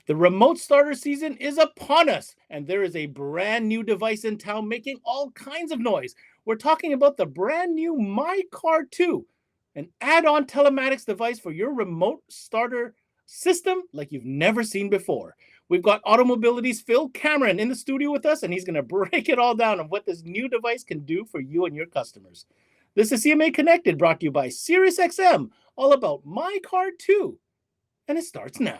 The remote starter season is upon us, and there is a brand new device in town making all kinds of noise. We're talking about the brand new MYCAR 2, an add-on telematics device for your remote starter system like you've never seen before. We've got Automobility's PHIL CAMIRAND in the studio with us, and he's going to break it all down on what this new device can do for you and your customers. This is CMA Connected, brought to you by SiriusXM, all about MYCAR 2, and it starts now.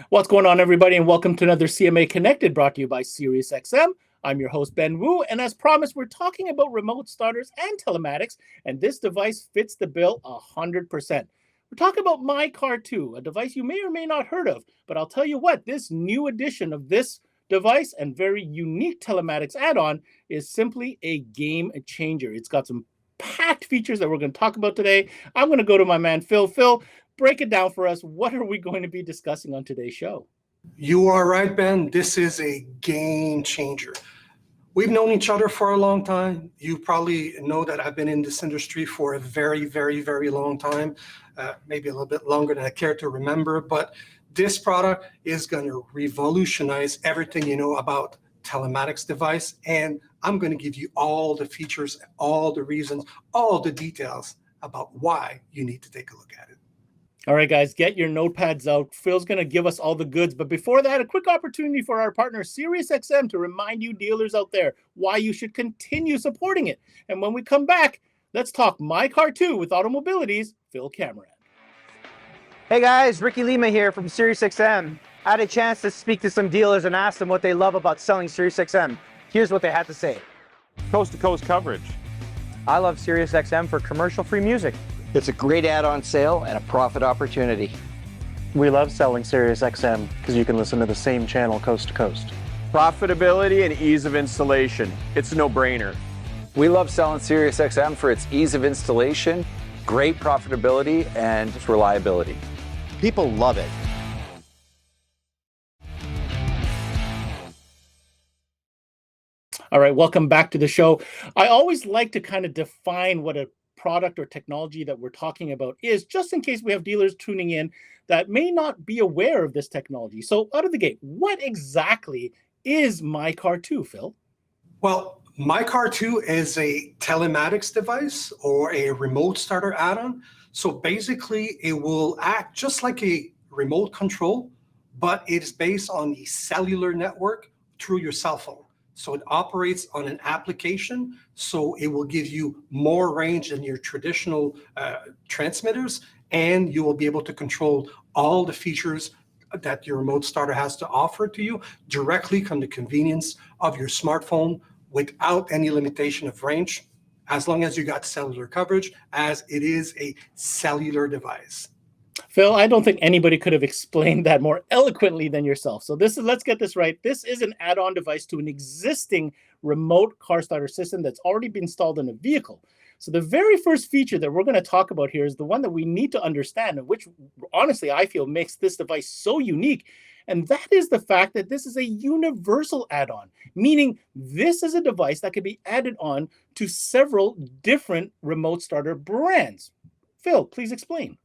What's going on, everybody, and welcome to another CMA Connected, brought to you by SiriusXM. I'm your host, Ben Wu, and as promised, we're talking about remote starters and telematics, and this device fits the bill 100%. We're talking about MYCAR 2, a device you may or may not heard of, but I'll tell you what, this new edition of this device and very unique telematics add-on is simply a game changer. It's got some packed features that we're going to talk about today. I'm going to go to my man, Phil. Phil, break it down for us. What are we going to be discussing on today's show? You are right, Ben. This is a game changer. We've known each other for a long time. You probably know that I've been in this industry for a very, very, very long time, maybe a little bit longer than I care to remember. But this product is going to revolutionize everything you know about telematics device. And I'm going to give you all the features, all the reasons, all the details about why you need to take a look at it. All right, guys, get your notepads out. Phil's going to give us all the goods. But before that, a quick opportunity for our partner, SiriusXM, to remind you dealers out there why you should continue supporting it. And when we come back, let's talk MYCAR 2 with Automobility's PHIL CAMIRAND. Hey guys, Ricky Lima here from SiriusXM. I had a chance to speak to some dealers and ask them what they love about selling SiriusXM. Here's what they had to say. Coast-to-coast coverage. I love SiriusXM for commercial-free music. It's a great add-on sale and a profit opportunity. We love selling SiriusXM because you can listen to the same channel coast to coast. Profitability and ease of installation. It's a no-brainer. We love selling SiriusXM for its ease of installation, great profitability, and reliability. People love it. All right, welcome back to the show. I always like to kind of define what a product or technology that we're talking about is, just in case we have dealers tuning in that may not be aware of this technology. So out of the gate, what exactly is MYCAR 2, Phil? Well, MYCAR 2 is a telematics device or a remote starter add-on. So basically, it will act just like a remote control, but it is based on the cellular network through your cell phone. So it operates on an application, so it will give you more range than your traditional transmitters, and you will be able to control all the features that your remote starter has to offer to you directly from the convenience of your smartphone without any limitation of range, as long as you got cellular coverage, as it is a cellular device. Phil, I don't think anybody could have explained that more eloquently than yourself. So let's get this right. This is an add-on device to an existing remote car starter system that's already been installed in a vehicle. So the very first feature that we're going to talk about here is the one that we need to understand, and which honestly I feel makes this device so unique. And that is the fact that this is a universal add-on, meaning this is a device that can be added on to several different remote starter brands. Phil, please explain.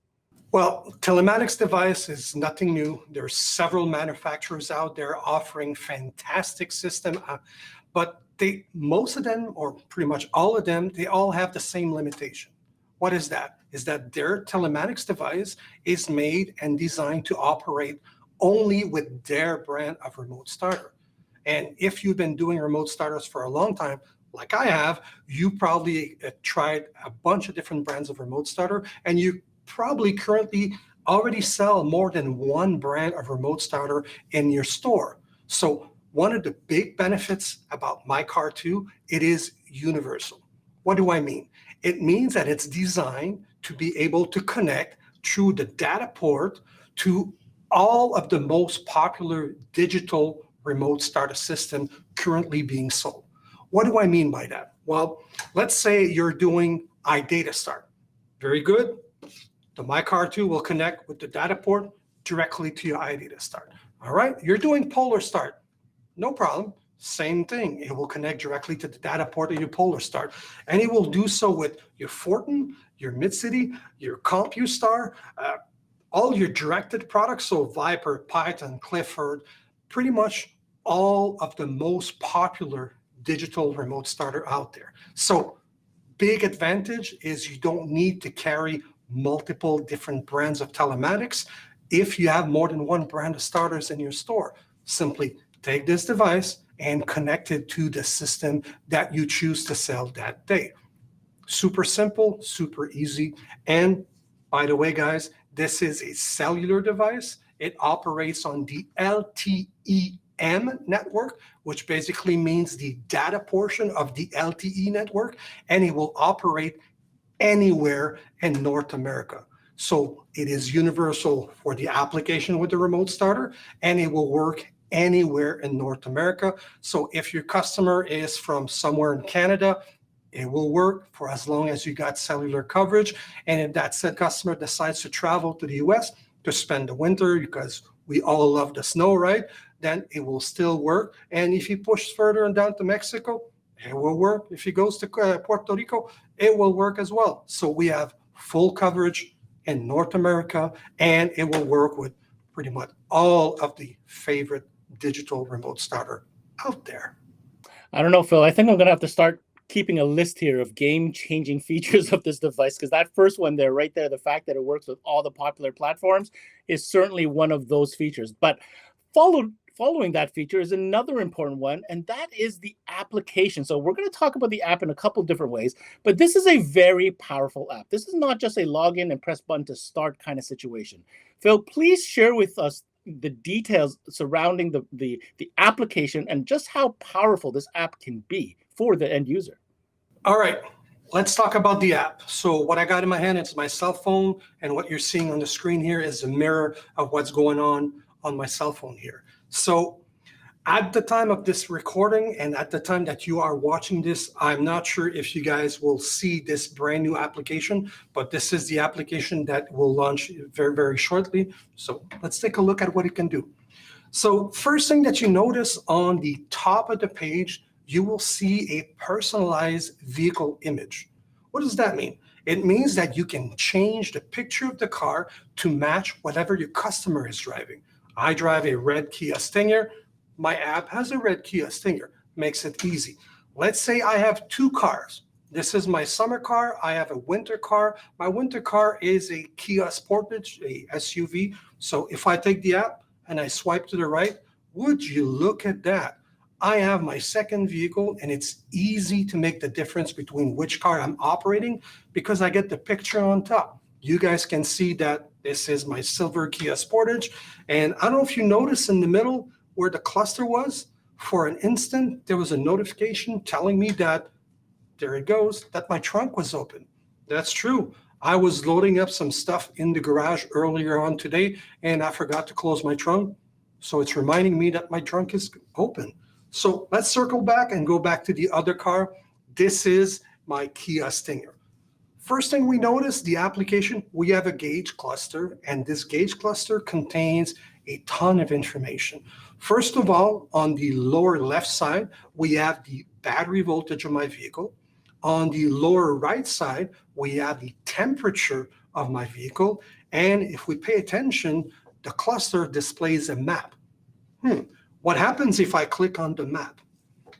Well, telematics device is nothing new. There are several manufacturers out there offering fantastic system, but most of them, or pretty much all of them, they all have the same limitation. What is that? Is that their telematics device is made and designed to operate only with their brand of remote starter. And if you've been doing remote starters for a long time, like I have, you probably tried a bunch of different brands of remote starter, and you probably currently already sell more than one brand of remote starter in your store. So one of the big benefits about MYCAR 2, it is universal. What do I mean? It means that it's designed to be able to connect through the data port to all of the most popular digital remote starter system currently being sold. What do I mean by that? Well, let's say you're doing iData Start. Very good. The MYCAR 2 will connect with the data port directly to your iData Start. All right, you're doing polar start. No problem. Same thing. It will connect directly to the data port of your polar start. And it will do so with your Fortin, your Mid-City, your CompuStar, all your directed products. So Viper, Python, Clifford, pretty much all of the most popular digital remote starter out there. So big advantage is you don't need to carry multiple different brands of telematics. If you have more than one brand of starters in your store, simply take this device and connect it to the system that you choose to sell that day. Super simple, super easy. And by the way, guys, this is a cellular device. It operates on the LTE-M network, which basically means the data portion of the LTE network, and it will operate anywhere in North America. So it is universal for the application with the remote starter, and it will work anywhere in North America. So if your customer is from somewhere in Canada, it will work for as long as you got cellular coverage. And if that said customer decides to travel to the US to spend the winter, because we all love the snow, right? Then it will still work. And if he pushes further and down to Mexico, it will work. If he goes to Puerto Rico, it will work as well. So we have full coverage in North America, and it will work with pretty much all of the favorite digital remote starter out there. I don't know, Phil. I think I'm going to have to start keeping a list here of game-changing features of this device, because that first one there, right there, the fact that it works with all the popular platforms is certainly one of those features. But following that feature is another important one, and that is the application. So we're going to talk about the app in a couple different ways, but this is a very powerful app. This is not just a login and press button to start kind of situation. Phil, please share with us the details surrounding the application and just how powerful this app can be for the end user. All right, let's talk about the app. So what I got in my hand is my cell phone, and what you're seeing on the screen here is a mirror of what's going on my cell phone here. So at the time of this recording and at the time that you are watching this, I'm not sure if you guys will see this brand new application, but this is the application that will launch very, very shortly. So let's take a look at what it can do. So first thing that you notice on the top of the page, you will see a personalized vehicle image. What does that mean? It means that you can change the picture of the car to match whatever your customer is driving. I drive a red Kia Stinger. My app has a red Kia Stinger. Makes it easy. Let's say I have two cars. This is my summer car. I have a winter car. My winter car is a Kia Sportage, a SUV. So if I take the app and I swipe to the right, would you look at that? I have my second vehicle, and it's easy to make the difference between which car I'm operating because I get the picture on top. You guys can see that this is my silver Kia Sportage. And I don't know if you notice in the middle where the cluster was, for an instant, there was a notification telling me that, there it goes, that my trunk was open. That's true. I was loading up some stuff in the garage earlier on today, and I forgot to close my trunk. So it's reminding me that my trunk is open. So let's circle back and go back to the other car. This is my Kia Stinger. First thing we notice, the application, we have a gauge cluster, and this gauge cluster contains a ton of information. First of all, on the lower left side, we have the battery voltage of my vehicle. On the lower right side, we have the temperature of my vehicle. And if we pay attention, the cluster displays a map. What happens if I click on the map?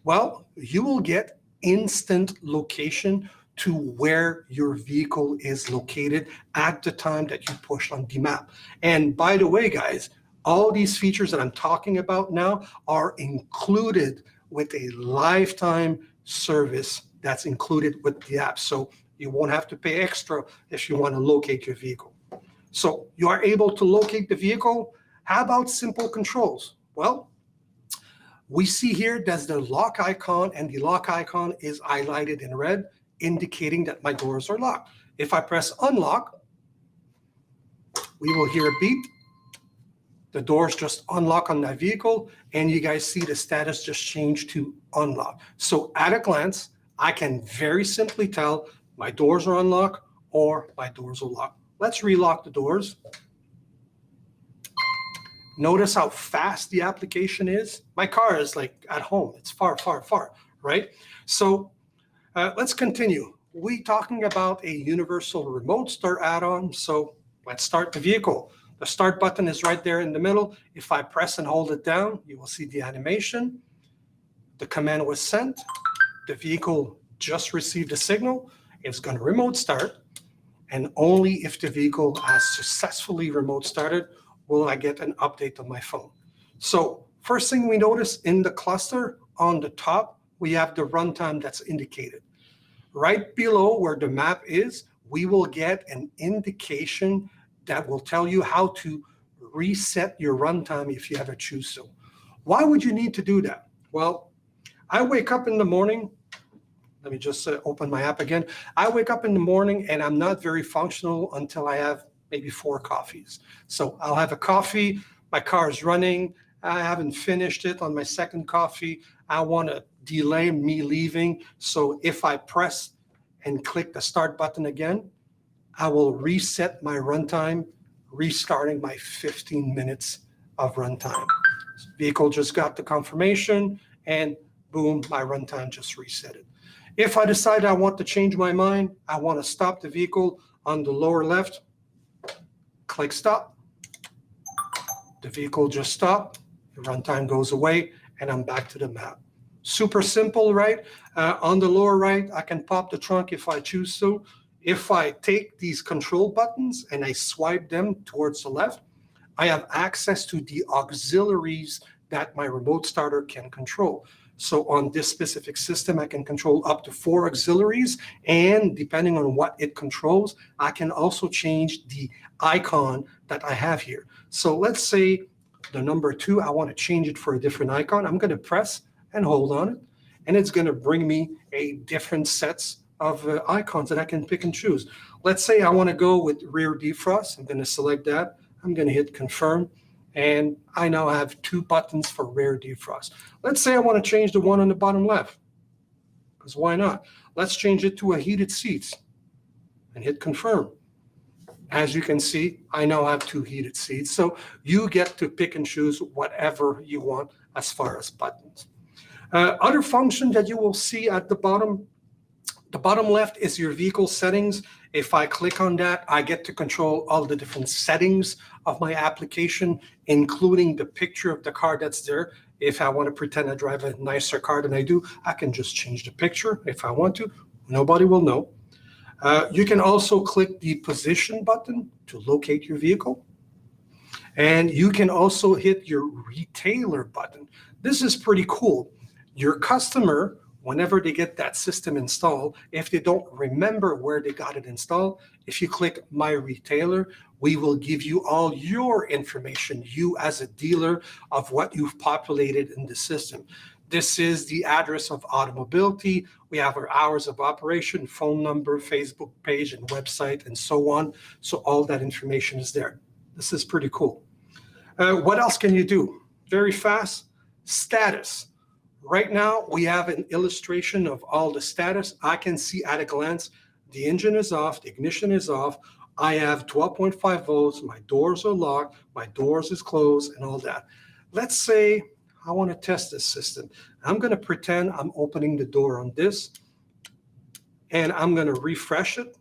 Well, you will get instant location to where your vehicle is located at the time that you push on the map. And by the way, guys, all these features that I'm talking about now are included with a lifetime service that's included with the app. So you won't have to pay extra if you want to locate your vehicle. So you are able to locate the vehicle. How about simple controls? Well, we see here there's the lock icon, and the lock icon is highlighted in red, indicating that my doors are locked. If I press unlock, we will hear a beep. The doors just unlock on that vehicle, and you guys see the status just changed to unlock. So at a glance, I can very simply tell my doors are unlocked or my doors are locked. Let's relock the doors. Notice how fast the application is. My car is like at home. It's far, far, far, right? So let's continue. We're talking about a universal remote start add-on. So let's start the vehicle. The start button is right there in the middle. If I press and hold it down, you will see the animation. The command was sent. The vehicle just received a signal. It's going to remote start. And only if the vehicle has successfully remote started will I get an update on my phone. So first thing we notice in the cluster on the top, we have the runtime that's indicated. Right below where the map is, we will get an indication that will tell you how to reset your runtime if you ever choose so. Why would you need to do that? Well, I wake up in the morning. Let me just open my app again. I wake up in the morning and I'm not very functional until I have maybe 4 coffees. So I'll have a coffee, my car is running, I haven't finished it on my second coffee, I want to delay me leaving. So if I press and click the start button again, I will reset my runtime, restarting my 15 minutes of runtime. Vehicle just got the confirmation and boom, my runtime just reset it. If I decide I want to change my mind, I want to stop the vehicle on the lower left, click stop. The vehicle just stopped, the runtime goes away, and I'm back to the map. Super simple, right? On the lower right, I can pop the trunk if I choose to. If I take these control buttons and I swipe them towards the left, I have access to the auxiliaries that my remote starter can control. So on this specific system, I can control up to 4 auxiliaries, and depending on what it controls, I can also change the icon that I have here. So let's say the number 2, I want to change it for a different icon. I'm going to press and hold on it, and it's going to bring me a different sets of icons that I can pick and choose. Let's say I want to go with rear defrost. I'm going to select that. I'm going to hit confirm. And I now have 2 buttons for rear defrost. Let's say I want to change the one on the bottom left, because why not? Let's change it to a heated seats and hit confirm. As you can see, I now have 2 heated seats. So you get to pick and choose whatever you want as far as buttons. Other function that you will see at the bottom left is your vehicle settings. If I click on that, I get to control all the different settings of my application, including the picture of the car that's there. If I want to pretend I drive a nicer car than I do, I can just change the picture if I want to. Nobody will know. You can also click the position button to locate your vehicle. And you can also hit your retailer button. This is pretty cool. Your customer, whenever they get that system installed, if they don't remember where they got it installed, if you click My Retailer, we will give you all your information, you as a dealer, of what you've populated in the system. This is the address of Automobility. We have our hours of operation, phone number, Facebook page, and website, and so on. So all that information is there. This is pretty cool. What else can you do? Very fast, status. Right now, we have an illustration of all the status. I can see at a glance, the engine is off, the ignition is off. I have 12.5 volts, my doors are locked, my doors is closed, and all that. Let's say I want to test this system. I'm going to pretend I'm opening the door on this, and I'm going to refresh it.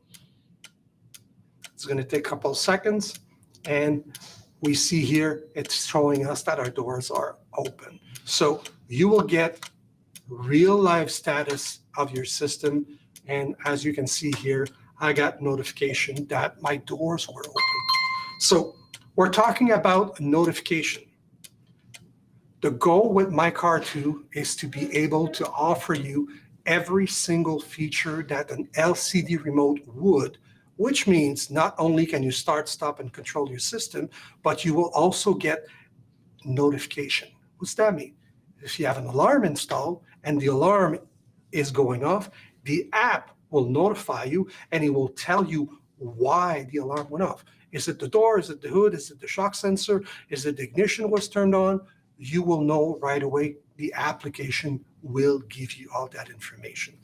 It's going to take a couple of seconds, and we see here it's showing us that our doors are open. So you will get real life status of your system. And as you can see here, I got notification that my doors were open. So we're talking about notification. The goal with MYCAR 2 is to be able to offer you every single feature that an LCD remote would, which means not only can you start, stop, and control your system, but you will also get notification. What's that mean? If you have an alarm installed and the alarm is going off, the app will notify you and it will tell you why the alarm went off. Is it the door? Is it the hood? Is it the shock sensor? Is it the ignition was turned on? You will know right away. The application will give you all that information.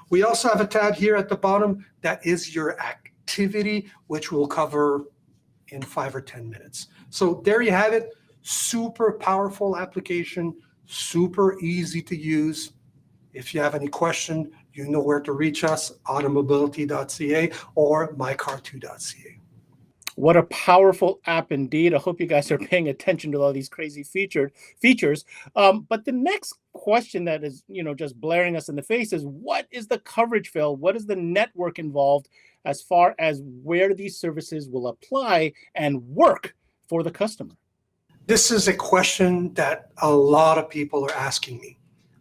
We also have a tab here at the bottom that is your activity, which we'll cover in 5 or 10 minutes. So there you have it. Super powerful application, super easy to use. If you have any question, you know where to reach us, automobility.ca or mycar2.ca. What a powerful app indeed. I hope you guys are paying attention to all these crazy features. But the next question that is, just blaring us in the face is, what is the coverage, Phil? What is the network involved as far as where these services will apply and work for the customer? This is a question that a lot of people are asking me.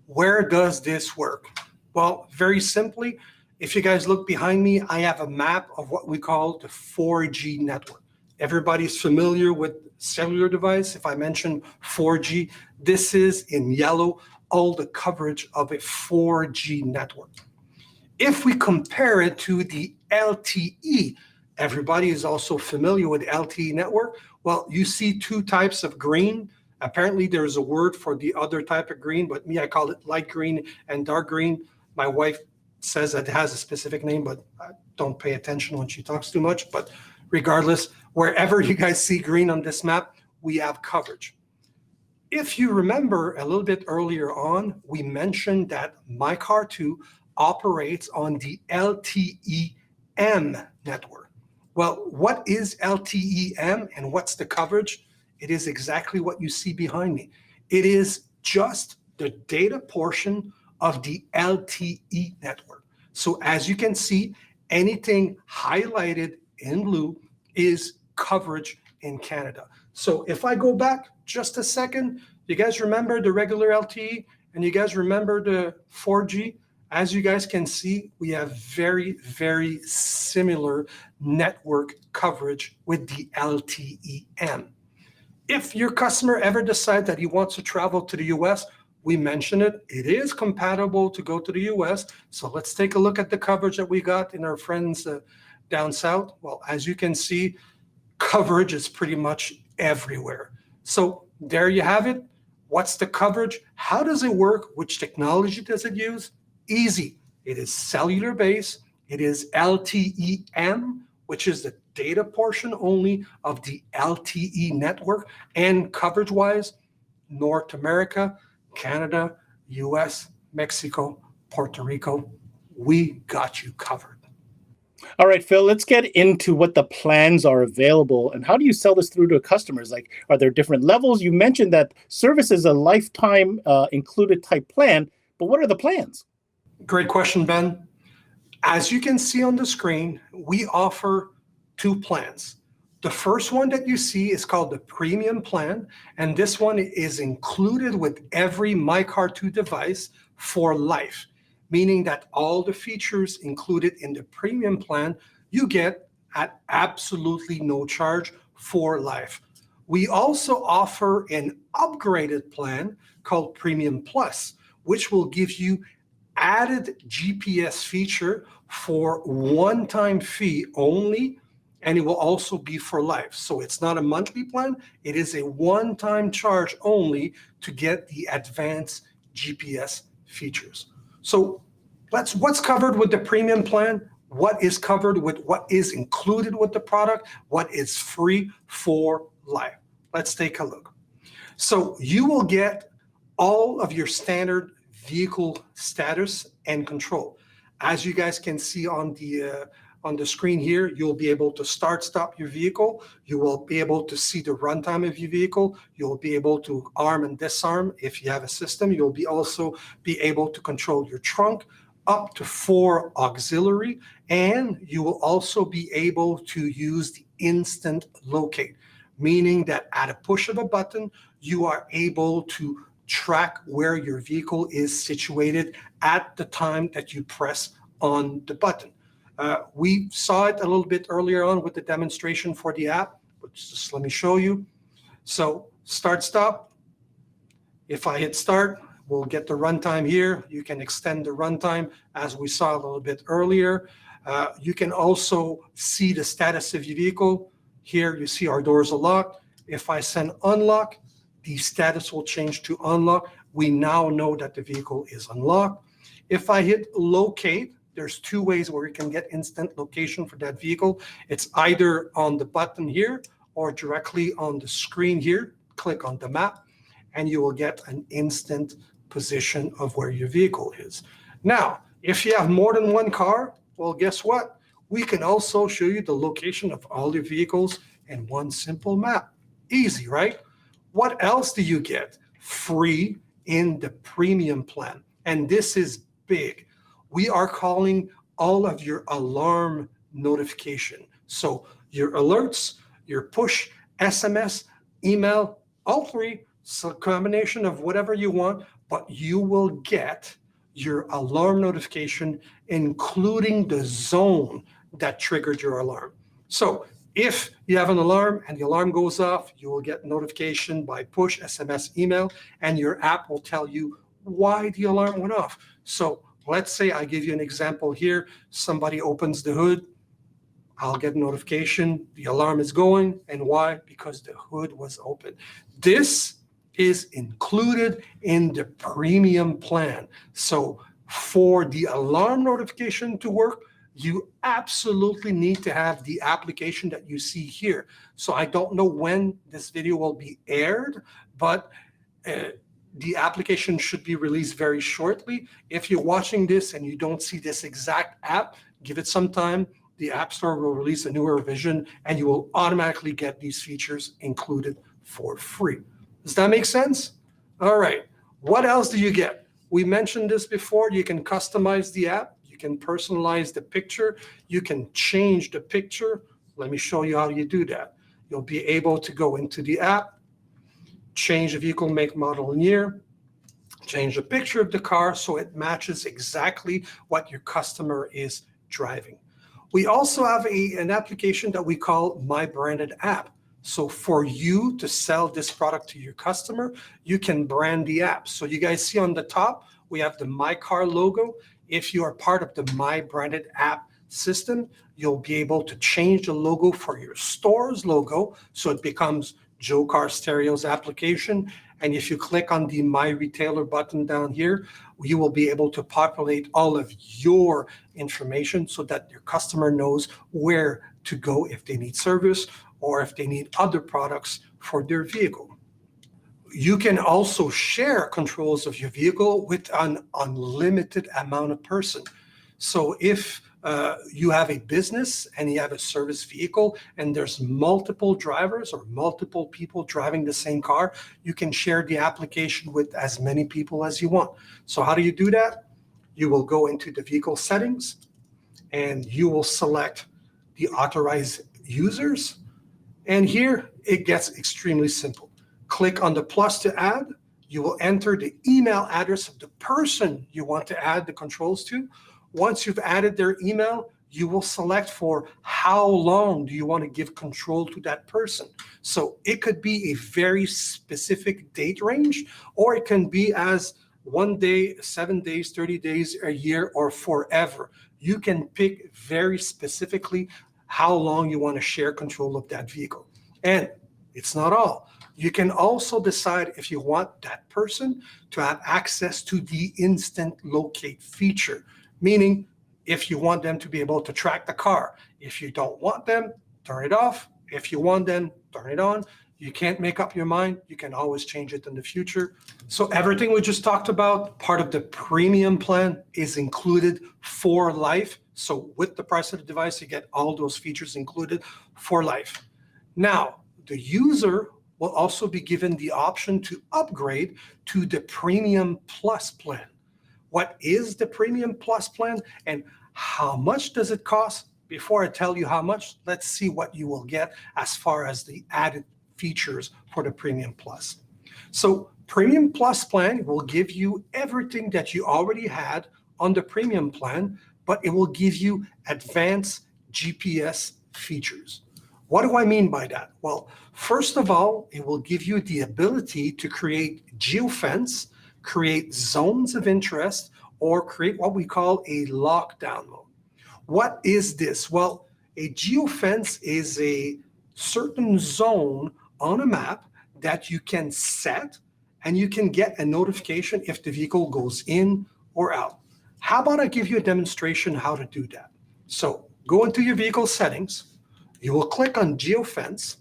Where does this work? Well, very simply, if you guys look behind me, I have a map of what we call the 4G network. Everybody's familiar with cellular device. If I mention 4G, this is in yellow, all the coverage of a 4G network. If we compare it to the LTE, everybody is also familiar with LTE network. Well, you see two types of green. Apparently there's a word for the other type of green, but me, I call it light green and dark green. My wife says that it has a specific name, but I don't pay attention when she talks too much. But regardless, wherever you guys see green on this map, we have coverage. If you remember a little bit earlier on, we mentioned that MYCAR 2 operates on the LTE-M network. Well, what is LTE-M and what's the coverage? It is exactly what you see behind me. It is just the data portion of the LTE network. So as you can see, anything highlighted in blue is coverage in Canada. So if I go back just a second, you guys remember the regular LTE and you guys remember the 4G? As you guys can see, we have very, very similar network coverage with the LTE-M. If your customer ever decides that he wants to travel to the US, we mentioned it. It is compatible to go to the US. So let's take a look at the coverage that we got in our friends down south. Well, as you can see, coverage is pretty much everywhere. So there you have it. What's the coverage? How does it work? Which technology does it use? Easy. It is cellular based. It is LTE-M, which is the data portion only of the LTE network. And coverage-wise, North America, Canada, US, Mexico, Puerto Rico, we got you covered. All right, Phil, let's get into what the plans are available and how do you sell this through to customers? Like, are there different levels? You mentioned that service is a lifetime included type plan, but what are the plans? Great question, Ben. As you can see on the screen, we offer two plans. The first one that you see is called the premium plan, and this one is included with every MYCAR 2 device for life, meaning that all the features included in the premium plan you get at absolutely no charge for life. We also offer an upgraded plan called Premium Plus, which will give you added GPS feature for one-time fee only, and it will also be for life. So it's not a monthly plan, it is a one-time charge only to get the advanced GPS features. So what's covered with the premium plan, what is covered with what is included with the product, what is free for life. Let's take a look. So you will get all of your standard vehicle status and control. As you guys can see on the screen here, you'll be able to start, stop your vehicle. You will be able to see the runtime of your vehicle. You'll be able to arm and disarm if you have a system. You'll also be able to control your trunk, up to 4 auxiliary, and you will also be able to use the instant locate, meaning that at a push of a button, you are able to track where your vehicle is situated at the time that you press on the button. We saw it a little bit earlier on with the demonstration for the app, but just let me show you. So start, stop. If I hit start, we'll get the runtime here. You can extend the runtime as we saw a little bit earlier. You can also see the status of your vehicle. Here you see our doors are locked. If I send unlock, the status will change to unlock. We now know that the vehicle is unlocked. If I hit locate, there's two ways where we can get instant location for that vehicle. It's either on the button here or directly on the screen here. click on the map, and you will get an instant position of where your vehicle is. Now, if you have more than one car, well, guess what? We can also show you the location of all your vehicles in one simple map. Easy, right? What else do you get? Free in the premium plan. And this is big. We are calling all of your alarm notification. So your alerts, your push, SMS, email, all three, so a combination of whatever you want, but you will get your alarm notification, including the zone that triggered your alarm. So if you have an alarm and the alarm goes off, you will get notification by push, SMS, email, and your app will tell you why the alarm went off. So let's say I give you an example here. Somebody opens the hood. I'll get a notification. The alarm is going. And why? Because the hood was open. This is included in the premium plan. So for the alarm notification to work, you absolutely need to have the application that you see here. So I don't know when this video will be aired, but the application should be released very shortly. If you're watching this and you don't see this exact app, give it some time. The App Store will release a newer version and you will automatically get these features included for free. Does that make sense? All right. What else do you get? We mentioned this before. You can customize the app. You can personalize the picture. You can change the picture. Let me show you how you do that. You'll be able to go into the app, change the vehicle make, model, and year, change the picture of the car so it matches exactly what your customer is driving. We also have an application that we call My Branded App. So for you to sell this product to your customer, you can brand the app. So you guys see on the top, we have the MYCAR logo. If you are part of the My Branded App system, you'll be able to change the logo for your store's logo. So it becomes Joe Car Stereo's application. And if you click on the My Retailer button down here, you will be able to populate all of your information so that your customer knows where to go if they need service or if they need other products for their vehicle. You can also share controls of your vehicle with an unlimited amount of person. So if you have a business and you have a service vehicle and there's multiple drivers or multiple people driving the same car, you can share the application with as many people as you want. So how do you do that? You will go into the vehicle settings and you will select the authorized users. And here it gets extremely simple. Click on the plus to add. You will enter the email address of the person you want to add the controls to. Once you've added their email, you will select for how long do you want to give control to that person. So it could be a very specific date range, or it can be as 1 day, 7 days, 30 days, a year, or forever. You can pick very specifically how long you want to share control of that vehicle. And it's not all. You can also decide if you want that person to have access to the instant locate feature, meaning if you want them to be able to track the car. If you don't want them, turn it off. If you want them, turn it on. You can't make up your mind. You can always change it in the future. So everything we just talked about, part of the premium plan, is included for life. So with the price of the device, you get all those features included for life. Now, the user will also be given the option to upgrade to the Premium Plus plan. What is the Premium Plus plan and how much does it cost? Before I tell you how much, let's see what you will get as far as the added features for the Premium Plus. So Premium Plus plan will give you everything that you already had on the Premium plan, but it will give you advanced GPS features. What do I mean by that? Well, first of all, it will give you the ability to create geofence, create zones of interest, or create what we call a lockdown mode. What is this? Well, a geofence is a certain zone on a map that you can set and you can get a notification if the vehicle goes in or out. How about I give you a demonstration how to do that? So go into your vehicle settings. You will click on geofence.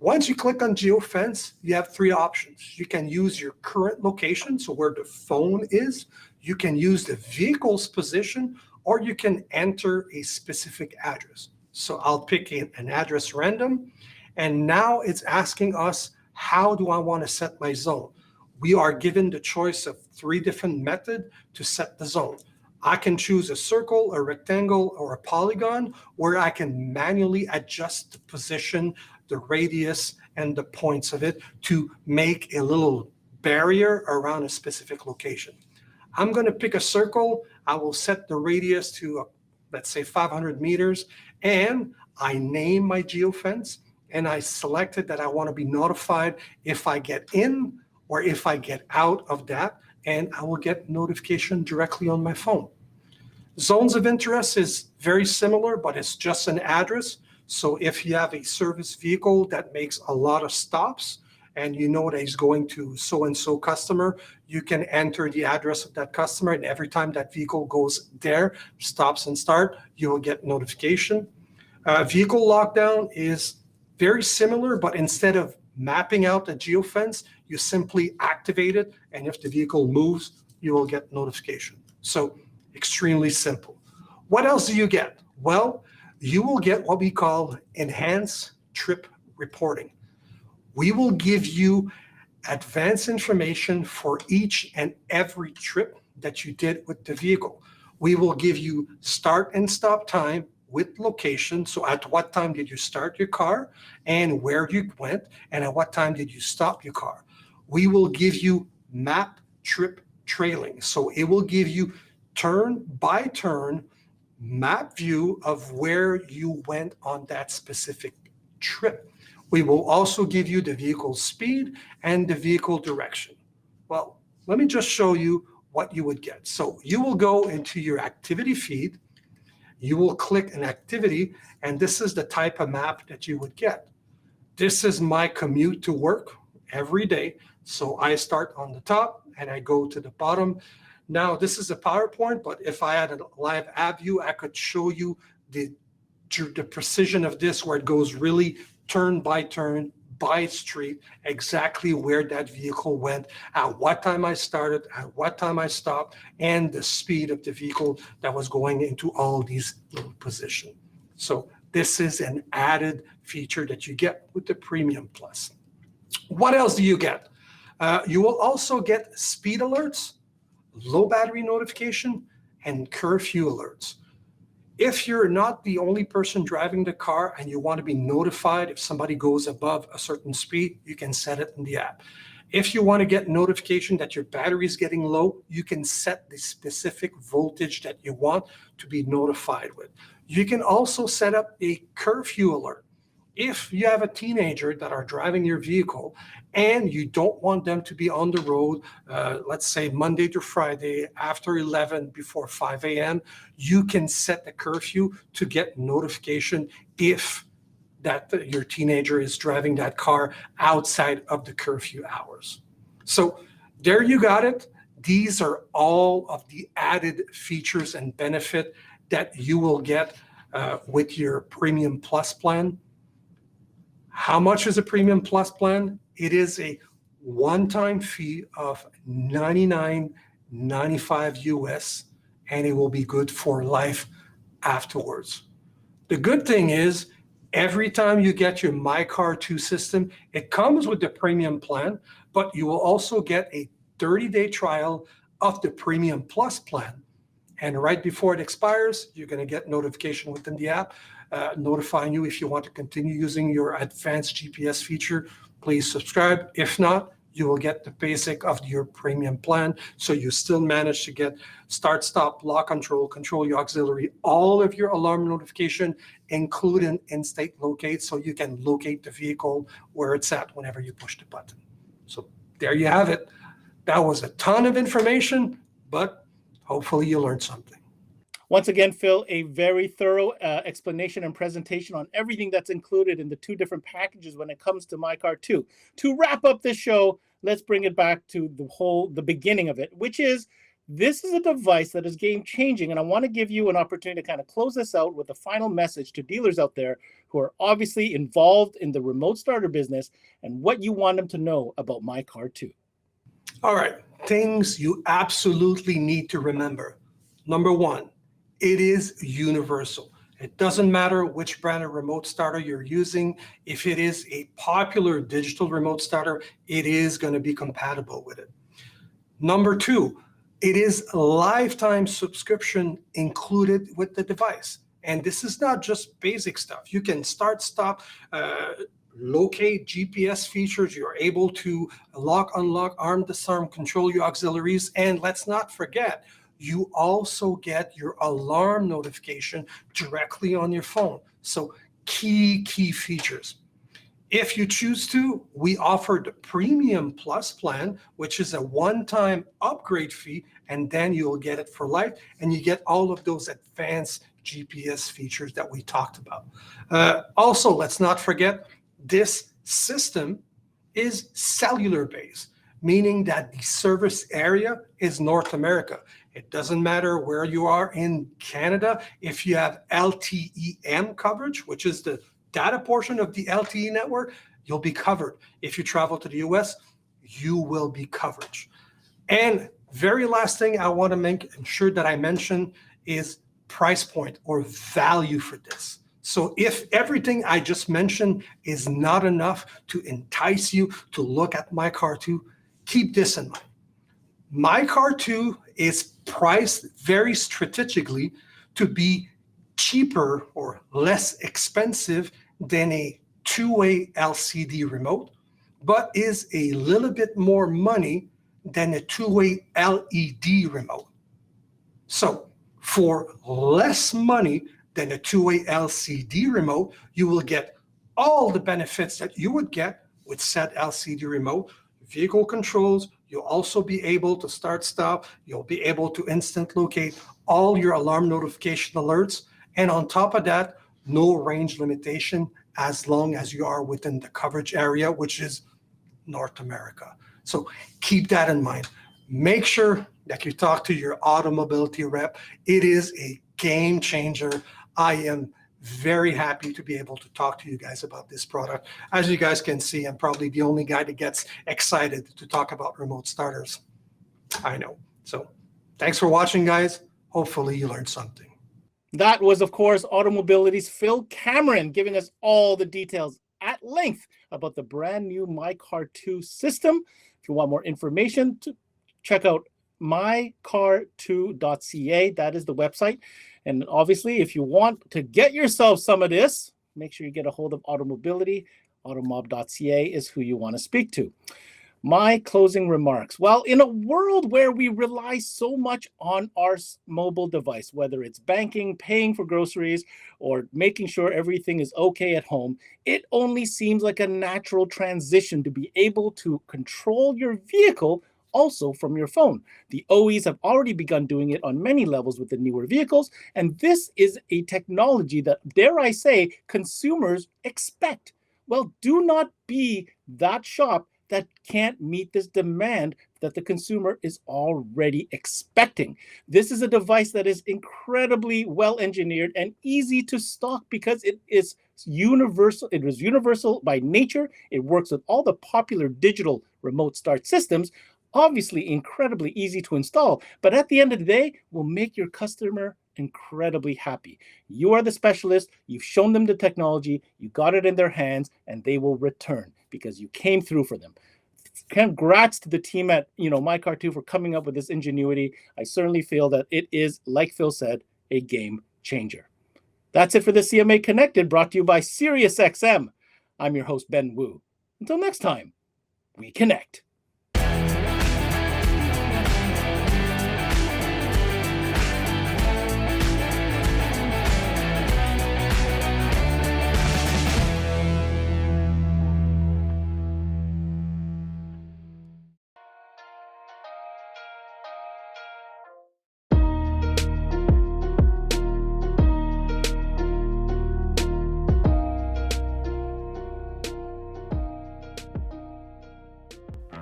Once you click on geofence, you have three options. You can use your current location, so where the phone is. You can use the vehicle's position, or you can enter a specific address. So I'll pick an address random, and now it's asking us, how do I want to set my zone? We are given the choice of three different methods to set the zone. I can choose a circle, a rectangle, or a polygon, where I can manually adjust the position, the radius, and the points of it to make a little barrier around a specific location. I'm going to pick a circle. I will set the radius to, let's say, 500 meters, and I name my geofence, and I selected that I want to be notified if I get in or if I get out of that, and I will get notification directly on my phone. Zones of interest is very similar, but it's just an address. So if you have a service vehicle that makes a lot of stops and you know that he's going to so-and-so customer, you can enter the address of that customer, and every time that vehicle goes there, stops and start, you will get notification. Vehicle lockdown is very similar, but instead of mapping out the geofence, you simply activate it, and if the vehicle moves, you will get notification. So extremely simple. What else do you get? Well, you will get what we call enhanced trip reporting. We will give you advanced information for each and every trip that you did with the vehicle. We will give you start and stop time with location. So at what time did you start your car and where you went, and at what time did you stop your car? We will give you map trip trailing. So it will give you turn by turn map view of where you went on that specific trip. We will also give you the vehicle speed and the vehicle direction. Well, let me just show you what you would get. So you will go into your activity feed, you will click an activity, and this is the type of map that you would get. This is my commute to work every day. So I start on the top and I go to the bottom. Now, this is a PowerPoint, but if I had a live app view, I could show you the precision of this, where it goes really turn by street, exactly where that vehicle went, at what time I started, at what time I stopped, and the speed of the vehicle that was going into all these little positions. So this is an added feature that you get with the Premium Plus. What else do you get? You will also get speed alerts, low battery notification, and curfew alerts. If you're not the only person driving the car and you want to be notified if somebody goes above a certain speed, you can set it in the app. If you want to get notification that your battery is getting low, you can set the specific voltage that you want to be notified with. You can also set up a curfew alert. If you have a teenager that are driving your vehicle and you don't want them to be on the road, let's say Monday to Friday after 11 before 5 a.m., you can set the curfew to get notification if that your teenager is driving that car outside of the curfew hours. So there you got it. These are all of the added features and benefit that you will get with your Premium Plus plan. How much is a Premium Plus plan? It is a one-time fee of $99.95 US, and it will be good for life afterwards. The good thing is, every time you get your MYCAR 2 system, it comes with the Premium plan, but you will also get a 30-day trial of the Premium Plus plan. And right before it expires, you're going to get notification within the app notifying you if you want to continue using your advanced GPS feature. Please subscribe. If not, you will get the basic of your premium plan. So you still manage to get start, stop, lock control, control your auxiliary, all of your alarm notification, including in-state locate, so you can locate the vehicle where it's at whenever you push the button. So there you have it. That was a ton of information, but hopefully you learned something. Once again, Phil, a very thorough explanation and presentation on everything that's included in the two different packages when it comes to MYCAR 2. To wrap up this show, let's bring it back to the beginning of it, which is this is a device that is game-changing, and I want to give you an opportunity to kind of close this out with a final message to dealers out there who are obviously involved in the remote starter business and what you want them to know about MyCar 2. All right, things you absolutely need to remember. Number one, it is universal. It doesn't matter which brand of remote starter you're using. If it is a popular digital remote starter, it is going to be compatible with it. Number two, it is a lifetime subscription included with the device. And this is not just basic stuff. You can start, stop, locate GPS features. You're able to lock, unlock, arm, disarm, control your auxiliaries. And let's not forget, you also get your alarm notification directly on your phone. So key features. If you choose to, we offer the Premium Plus plan, which is a one-time upgrade fee, and then you'll get it for life, and you get all of those advanced GPS features that we talked about. Also, let's not forget, this system is cellular-based, meaning that the service area is North America. It doesn't matter where you are in Canada. If you have LTE-M coverage, which is the data portion of the LTE network, you'll be covered. If you travel to the US, you will be covered. And very last thing I want to make sure that I mention is price point or value for this. So if everything I just mentioned is not enough to entice you to look at MyCar 2, keep this in mind. MyCar 2 is priced very strategically to be cheaper or less expensive than a two-way LCD remote, but is a little bit more money than a two-way LED remote. So for less money than a two-way LCD remote, you will get all the benefits that you would get with said LCD remote. Vehicle controls, you'll also be able to start, stop, you'll be able to instant locate all your alarm notification alerts, and on top of that, no range limitation as long as you are within the coverage area, which is North America. So keep that in mind. Make sure that you talk to your automobility rep. It is a game changer. I am very happy to be able to talk to you guys about this product. As you guys can see, I'm probably the only guy that gets excited to talk about remote starters. I know. So thanks for watching, guys. Hopefully you learned something. That was, of course, Automobility's PHIL CAMIRAND giving us all the details at length about the brand new MyCar 2 system. If you want more information, check out mycar2.ca. That is the website. And obviously, if you want to get yourself some of this, make sure you get a hold of Automobility. Automob.ca is who you want to speak to. My closing remarks. Well, in a world where we rely so much on our mobile device, whether it's banking, paying for groceries, or making sure everything is okay at home, it only seems like a natural transition to be able to control your vehicle also from your phone. The OEs have already begun doing it on many levels with the newer vehicles, and this is a technology that, dare I say, consumers expect. Well, do not be that shop that can't meet this demand that the consumer is already expecting. This is a device that is incredibly well engineered and easy to stock because it is universal. It was universal by nature. It works with all the popular digital remote start systems. Obviously incredibly easy to install, but at the end of the day, will make your customer incredibly happy. You are the specialist, you've shown them the technology, you got it in their hands, and they will return because you came through for them. Congrats to the team at MyCar 2 for coming up with this ingenuity. I certainly feel that it is, like Phil said, a game changer. That's it for the CMA Connected, brought to you by SiriusXM. I'm your host, Ben Wu. Until next time, we connect.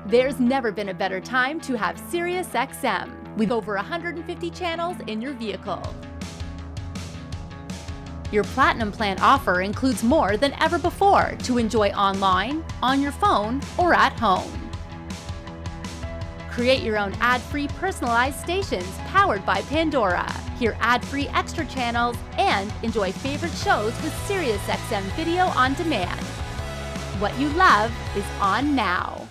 There's never been a better time to have SiriusXM with over 150 channels in your vehicle. Your Platinum Plan offer includes more than ever before to enjoy online, on your phone, or at home. Create your own ad-free personalized stations powered by Pandora. Hear ad-free extra channels and enjoy favorite shows with SiriusXM Video on Demand. What you love is on now.